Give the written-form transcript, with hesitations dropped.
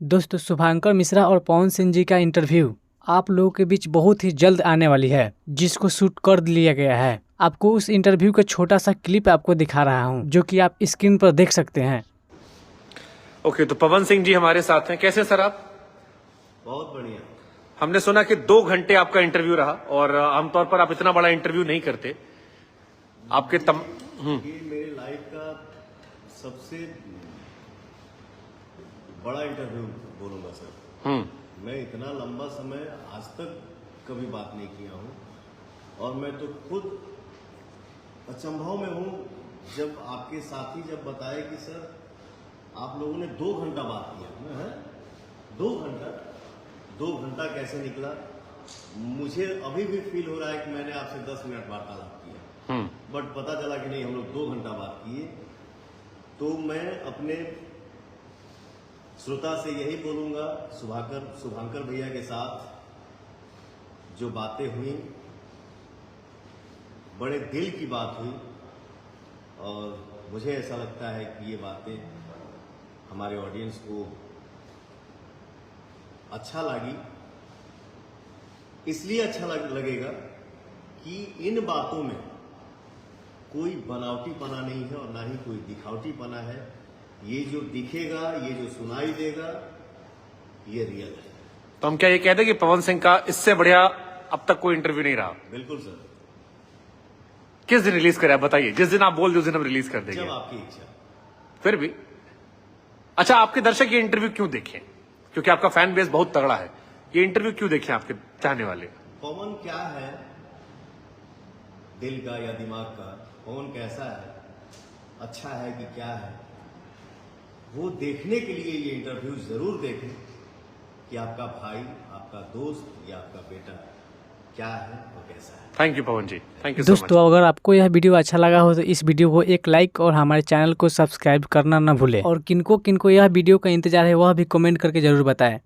दोस्तों, शुभांकर मिश्रा और पवन सिंह जी का इंटरव्यू आप लोगों के बीच बहुत ही जल्द आने वाली है, जिसको शूट कर लिया गया है। आपको उस इंटरव्यू का छोटा सा क्लिप आपको दिखा रहा हूं, जो कि आप स्क्रीन पर देख सकते हैं। ओके, तो पवन सिंह जी हमारे साथ हैं। कैसे सर आप? बहुत बढ़िया। हमने सुना कि 2 घंटे आपका इंटरव्यू रहा और आमतौर पर आप इतना बड़ा इंटरव्यू नहीं करते। आपके ये मेरे लाइफ का सबसे बड़ा इंटरव्यू बोलूंगा सर। मैं इतना लंबा समय आज तक कभी बात नहीं किया हूं और मैं तो खुद अचंभव में हूं जब आपके साथी जब बताए कि सर आप लोगों ने 2 घंटा बात किया है। 2 घंटा कैसे निकला? मुझे अभी भी फील हो रहा है कि मैंने आपसे 10 मिनट वार्तालाप किया, बट पता चला कि नहीं, हम लोग 2 घंटा बात किए। तो मैं अपने श्रोता से यही बोलूंगा, शुभांकर भैया के साथ जो बातें हुई बड़े दिल की बात हुई और मुझे ऐसा लगता है कि ये बातें हमारे ऑडियंस को अच्छा लगी। इसलिए अच्छा लगेगा कि इन बातों में कोई बनावटीपना नहीं है और ना ही कोई दिखावटीपना है। ये जो दिखेगा, ये जो सुनाई देगा, ये रियल है। तो हम क्या ये कहते हैं कि पवन सिंह का इससे बढ़िया अब तक कोई इंटरव्यू नहीं रहा? बिल्कुल सर। किस दिन रिलीज करें आप बताइए? जिस दिन आप बोल दो उस दिन हम रिलीज कर देंगे। जब आपकी इच्छा। फिर भी अच्छा, आपके दर्शक ये इंटरव्यू क्यों देखें? क्योंकि आपका फैन बेस बहुत तगड़ा है। ये इंटरव्यू क्यों देखें आपके चाहने वाले? पवन क्या है, दिल का या दिमाग का? पवन कैसा है, अच्छा है कि क्या है? वो देखने के लिए ये इंटरव्यू जरूर देखें कि आपका भाई, आपका दोस्त या आपका बेटा क्या है और कैसा है। Thank you Pavan ji, thank you so much. दोस्तों, अगर आपको यह वीडियो अच्छा लगा हो तो इस वीडियो को एक लाइक और हमारे चैनल को सब्सक्राइब करना न भूलें। और किनको किनको यह वीडियो का इंतजार है वह भी कमेंट करके जरूर बताएं।